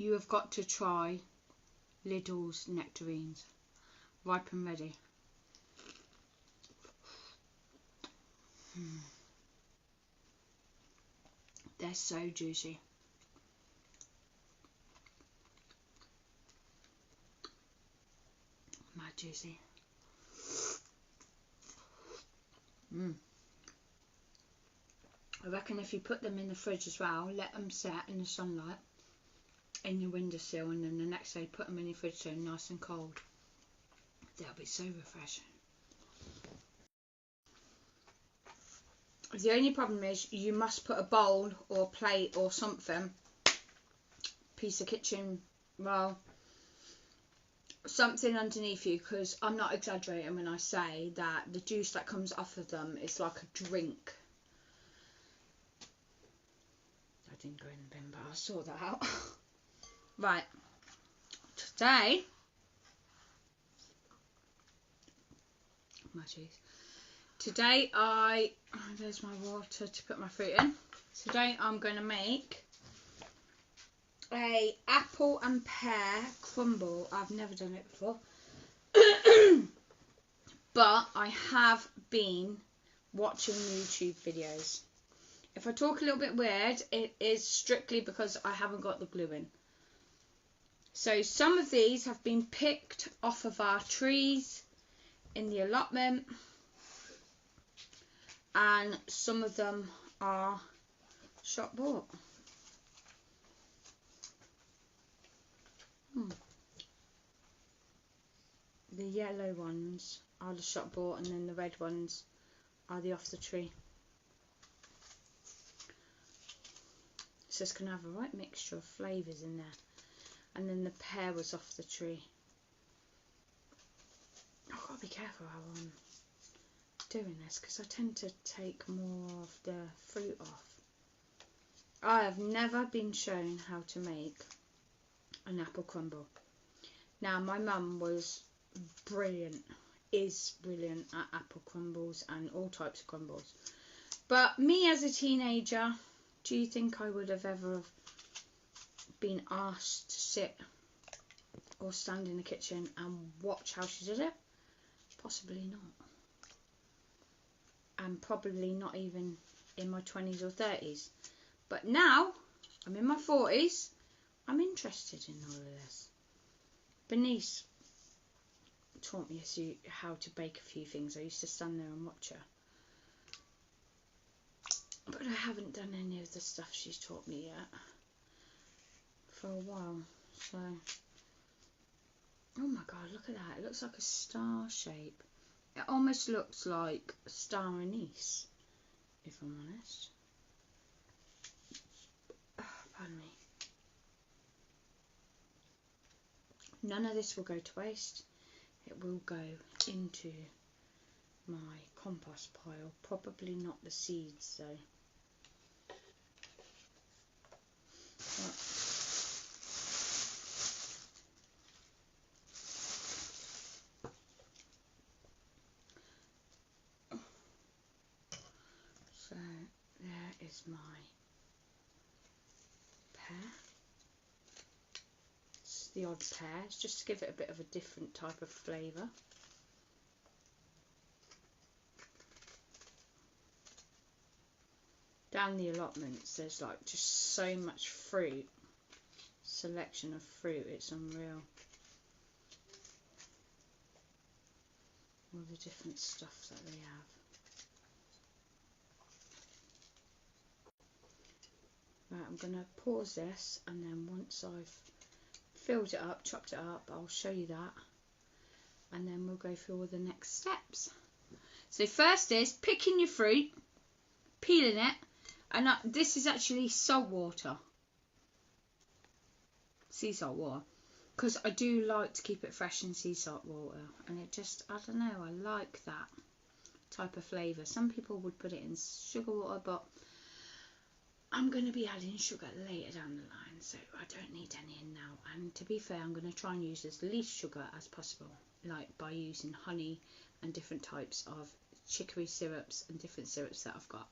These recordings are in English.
you have got to try Lidl's nectarines, ripe and ready. They're so juicy. Mad juicy. I reckon if you put them in the fridge as well, let them set in the sunlight in your windowsill, and then the next day put them in your fridge so nice and cold, they'll be so refreshing. The only problem is you must put a bowl or plate or something, piece of kitchen, well, something underneath you, because I'm not exaggerating when I say that the juice that comes off of them is like a drink. I didn't go in the bin, but I'll sort that out. Right, today, my cheese. Today there's my water to put my fruit in. Today I'm going to make a apple and pear crumble. I've never done it before. But I have been watching YouTube videos. If I talk a little bit weird, it is strictly because I haven't got the glue in. So some of these have been picked off of our trees in the allotment, and some of them are shop bought. The yellow ones are the shop bought, and then the red ones are the off the tree. So it's going to have a right mixture of flavours in there. And then the pear was off the tree. I've got to be careful how I'm doing this, because I tend to take more of the fruit off. I have never been shown how to make an apple crumble. Now, my mum was brilliant, is brilliant at apple crumbles and all types of crumbles. But me as a teenager, do you think I would have ever been asked to sit or stand in the kitchen and watch how she did it? Possibly not. And probably not even in my 20s or 30s. But now, I'm in my 40s, I'm interested in all of this. Bernice taught me how to bake a few things. I used to stand there and watch her. But I haven't done any of the stuff she's taught me yet for a while. So, oh my god, look at that. It looks like a star shape. It almost looks like a star anise, if I'm honest. Oh, pardon me. None of this will go to waste. It will go into my compost pile. Probably not the seeds though. But so there is my pear. It's the odd pear. It's just to give it a bit of a different type of flavour. Down the allotments there's like just so much fruit, selection of fruit, it's unreal. All the different stuff that they have. Right, I'm going to pause this, and then once I've filled it up, chopped it up, I'll show you that, and then we'll go through all the next steps. So first is picking your fruit, peeling it, and this is actually salt water, sea salt water, because I do like to keep it fresh in sea salt water, and it just, I don't know, I like that type of flavour. Some people would put it in sugar water, but I'm going to be adding sugar later down the line, so I don't need any in now. And to be fair, I'm going to try and use as least sugar as possible, like by using honey and different types of chicory syrups and different syrups that I've got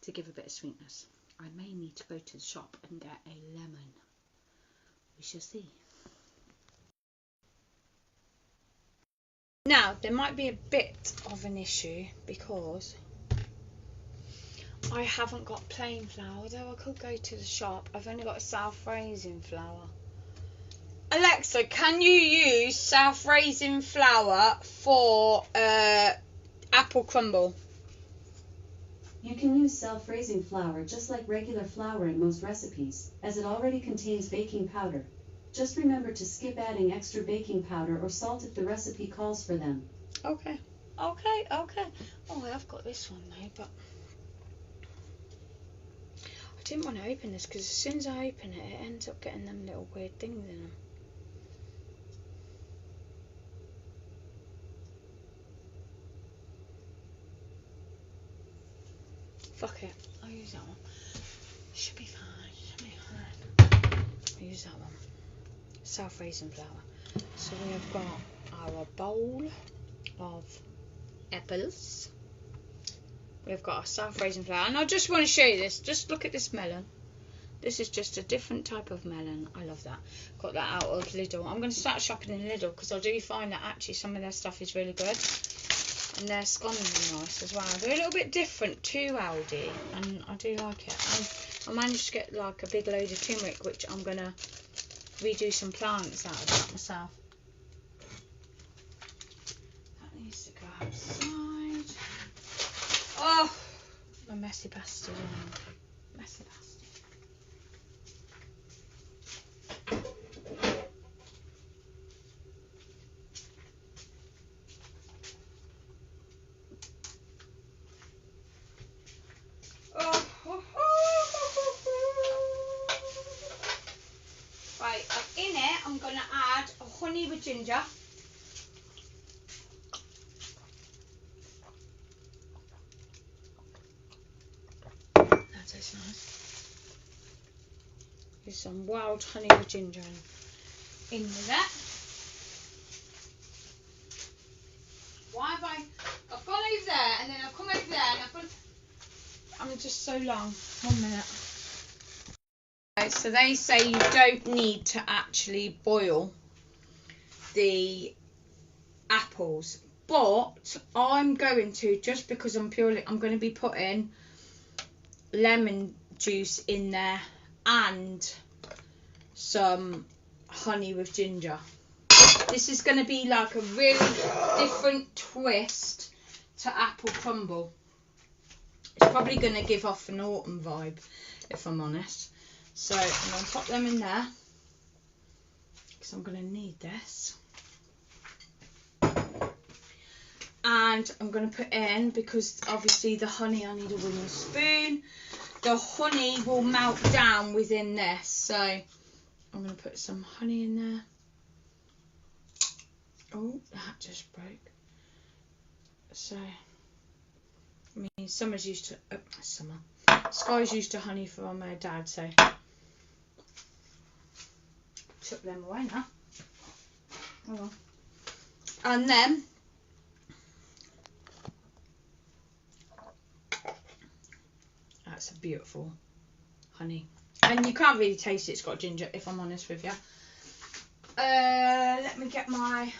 to give a bit of sweetness. I may need to go to the shop and get a lemon We shall see. Now, there might be a bit of an issue because I haven't got plain flour, although I could go to the shop. I've only got a self-raising flour. Alexa, can you use self-raising flour for apple crumble? You can use self-raising flour just like regular flour in most recipes, as it already contains baking powder. Just remember to skip adding extra baking powder or salt if the recipe calls for them. Okay. Oh, I have got this one though, but I didn't want to open this because as soon as I open it, it ends up getting them little weird things in them. Fuck it, I'll use that one. Should be fine. I'll use that one. Self-raising flour. So we have got our bowl of apples. We've got our self-raising flour, and I just want to show you this. Just look at this melon. This is just a different type of melon. I love that. Got that out of Lidl. I'm going to start shopping in Lidl because I do find that actually some of their stuff is really good. And their scones are nice as well. They're a little bit different to Aldi, and I do like it. I managed to get like a big load of turmeric, which I'm going to redo some plants out of that myself. That needs to go outside. Oh, I'm a messy bastard. Messy bastard. Right, in it I'm going to add a honey with ginger. That tastes nice. There's some wild honey with ginger in with that. Why have I've gone over there and then I've come over there and I've gone... I'm just so long. 1 minute. Right, so they say you don't need to actually boil the apples, but I'm going to, just because I'm going to be putting lemon juice in there and some honey with ginger. This is going to be like a really different twist to apple crumble. It's probably going to give off an autumn vibe, if I'm honest. So I'm going to pop them in there because I'm going to need this. And I'm going to put in, because obviously the honey, I need a wooden spoon. The honey will melt down within this. So I'm going to put some honey in there. Oh, that just broke. So, I mean, Summer's used to... Sky's used to honey from her dad, so... Took them away now. Oh well. And then... That's a beautiful honey. And you can't really taste it, it's got ginger, if I'm honest with you. Let me get my...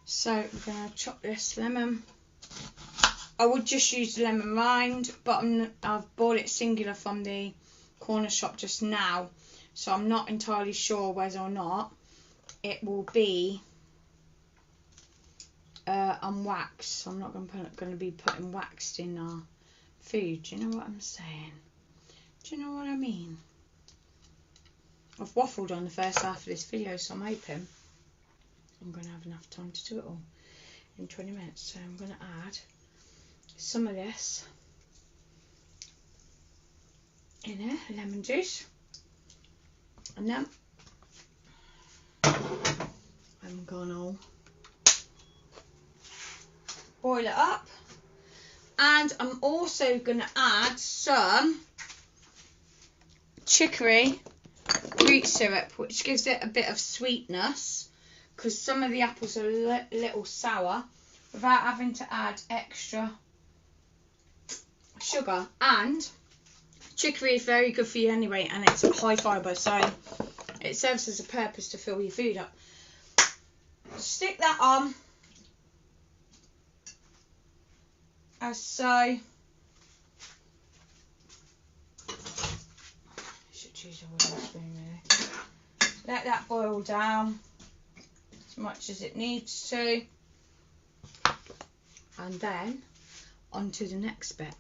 So we're going to chop this lemon. I would just use the lemon rind, but I've bought it singular from the corner shop just now, so I'm not entirely sure whether or not it will be unwaxed. So I'm not going to be putting waxed in our food. Do you know what I'm saying? Do you know what I mean? I've waffled on the first half of this video, so I'm hoping I'm going to have enough time to do it all in 20 minutes. So I'm going to add some of this in here, lemon juice, and then I'm going to boil it up, and I'm also going to add some chicory root syrup, which gives it a bit of sweetness, because some of the apples are a little sour, without having to add extra sugar, and chicory is very good for you anyway, and it's high fibre, so it serves as a purpose to fill your food up. Stick that on as so. Should choose a wooden spoon really. Let that boil down as much as it needs to, and then on to the next bit.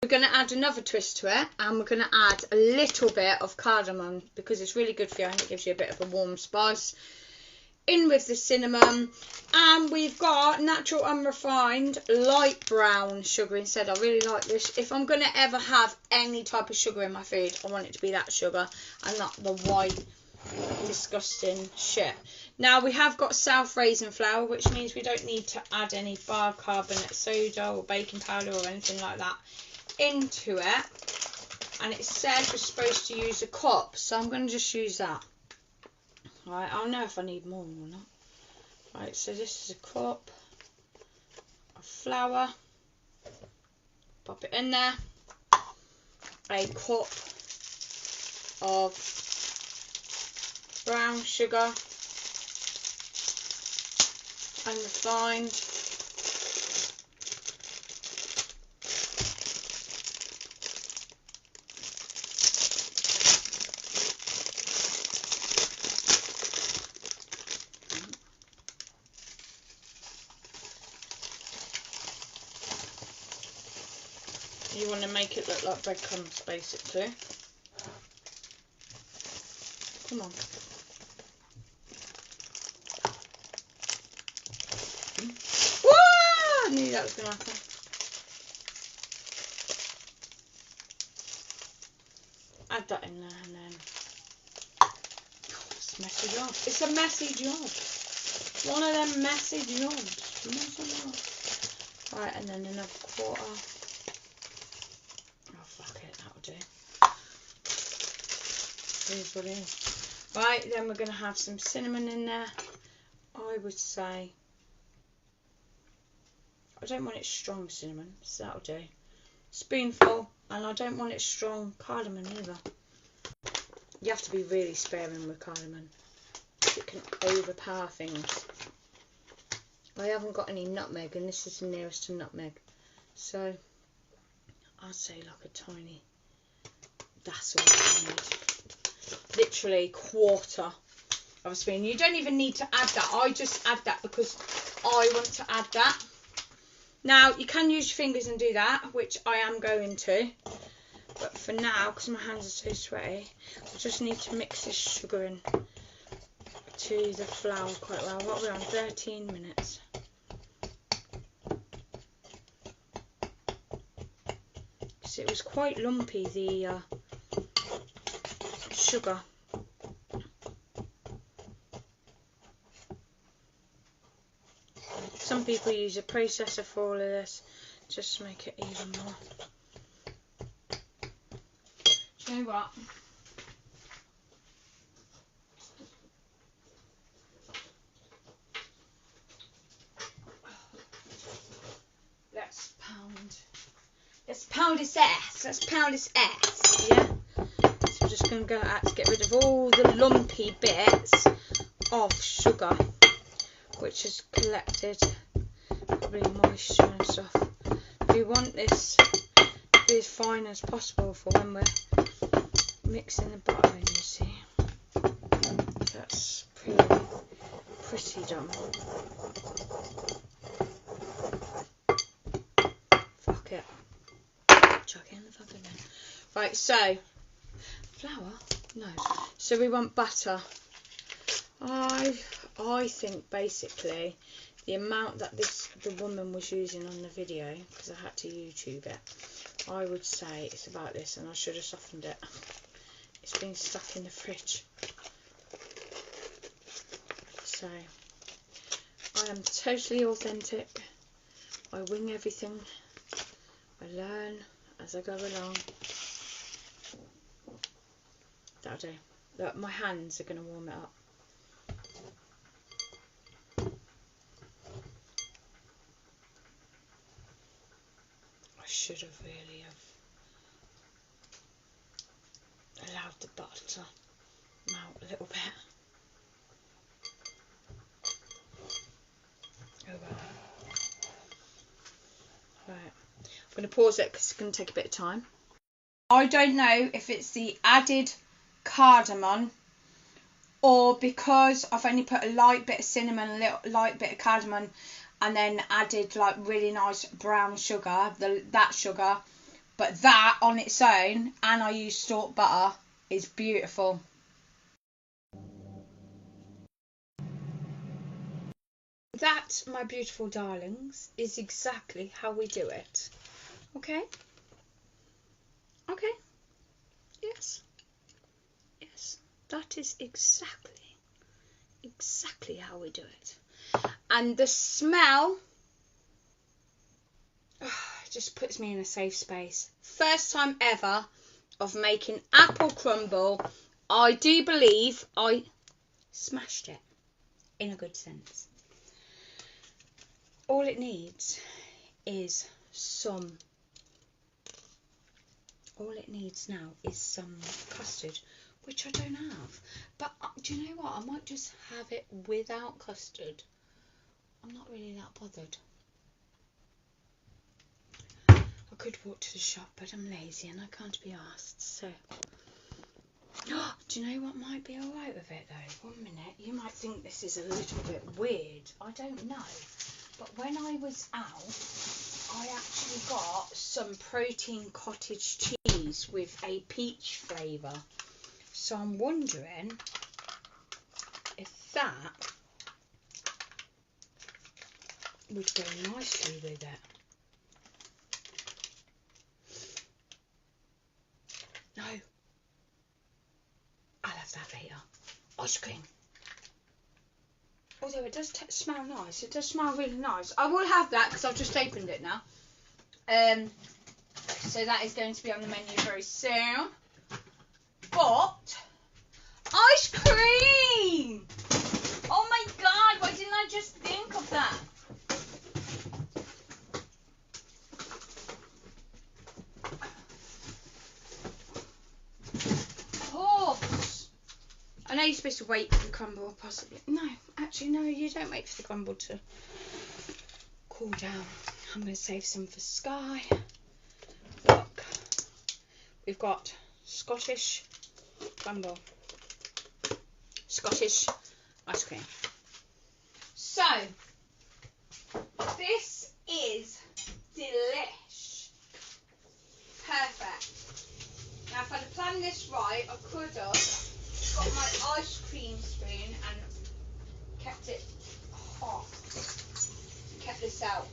We're going to add another twist to it, and we're going to add a little bit of cardamom because it's really good for you and it gives you a bit of a warm spice. In with the cinnamon, and we've got natural unrefined light brown sugar instead. I really like this. If I'm going to ever have any type of sugar in my food, I want it to be that sugar and not the white disgusting shit. Now we have got self-raising flour, which means we don't need to add any bicarbonate soda or baking powder or anything like that into it. And it said we're supposed to use a cup, so I'm going to just use that. Right, I'll know if I need more or not. Right, so this is a cup of flour. Pop it in there. A cup of brown sugar, unrefined. You want to make it look like breadcrumbs, basically. Come on. Whoa! I knew that was going to happen. Add that in there and then... Oh, it's a messy job. It's a messy job. One of them messy jobs. Messy job. Right, and then another quarter. Oh, fuck it. That'll do. Here's what it is. Right, then we're going to have some cinnamon in there. I would say... I don't want it strong cinnamon, so that'll do. Spoonful, and I don't want it strong cardamom either. You have to be really sparing with cardamom. It can overpower things. I haven't got any nutmeg, and this is the nearest to nutmeg. So, I'd say like a tiny... That's all I need. Literally quarter of a spoon. You don't even need to add that. I just add that because I want to add that. Now, you can use your fingers and do that, which I am going to. But for now, because my hands are so sweaty, I just need to mix this sugar in to the flour quite well. What are we on? 13 minutes. Because it was quite lumpy, the sugar. Some people use a processor for all of this, just to make it even more. Do you know what? Let's pound this ass. Let's pound this ass. Yeah. So we're just going to go out to get rid of all the lumpy bits of sugar, which has collected probably moisture and stuff. We want this to be as fine as possible for when we're mixing the butter in, you see. That's pretty done. Fuck it. Chuck it in the fucking bin. Right, so flour? No. So we want butter. I think basically the amount that the woman was using on the video, because I had to YouTube it, I would say it's about this, and I should have softened it. It's been stuck in the fridge. So I am totally authentic. I wing everything. I learn as I go along. That'll do. Look, my hands are going to warm it up. I should have really allowed the butter to melt a little bit. Oh well. Right, I'm going to pause it because it's going to take a bit of time. I don't know if it's the added cardamom or because I've only put a light bit of cinnamon, a little light bit of cardamom, and then added like really nice brown sugar, that sugar. But that on its own, and I use salt butter, is beautiful. That, my beautiful darlings, is exactly how we do it. Okay? Okay? Yes. Yes. That is exactly how we do it. And the smell just puts me in a safe space. First time ever of making apple crumble. I do believe I smashed it in a good sense. All it needs is some. All it needs now is some custard, which I don't have. But do you know what? I might just have it without custard. I'm not really that bothered. I could walk to the shop, but I'm lazy and I can't be asked. So, do you know what might be alright with it though? 1 minute. You might think this is a little bit weird. I don't know. But when I was out, I actually got some protein cottage cheese with a peach flavour. So I'm wondering if that would go nicely with it. No. I'll have that later. Ice cream. Although it does smell nice. It does smell really nice. I will have that because I've just opened it now. So that is going to be on the menu very soon. But ice cream! Oh my god, why didn't I just think of that? I know you're supposed to wait for the crumble, possibly. No, actually, no, you don't wait for the crumble to cool down. I'm going to save some for Sky. Look, we've got Scottish crumble, Scottish ice cream. So, this is delish. Perfect. Now, if I'd have planned this right, I could have got my ice cream spoon and kept it hot. Kept this out.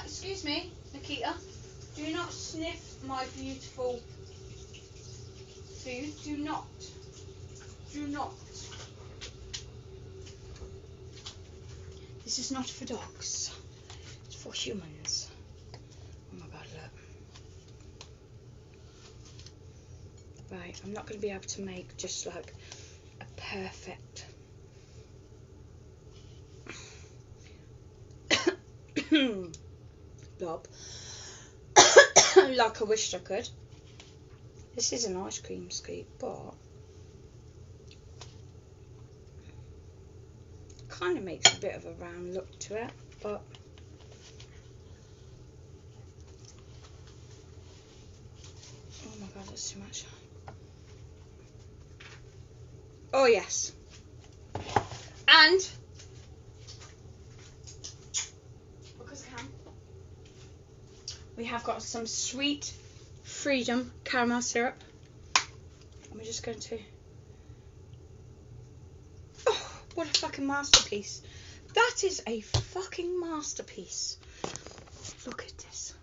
Excuse me, Nikita. Do not sniff my beautiful food. Do not. Do not. This is not for dogs. It's for humans. Oh my god, look. Right, I'm not going to be able to make just like a perfect blob like I wished I could. This is an ice cream scoop, but kind of makes a bit of a round look to it, but oh my god, that's too much. Oh yes. And because I can, we have got some sweet freedom caramel syrup. And we're just going to, oh, what a fucking masterpiece. That is a fucking masterpiece. Look at this.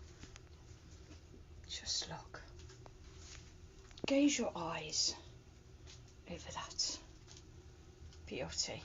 Just look. Gaze your eyes over that beauty.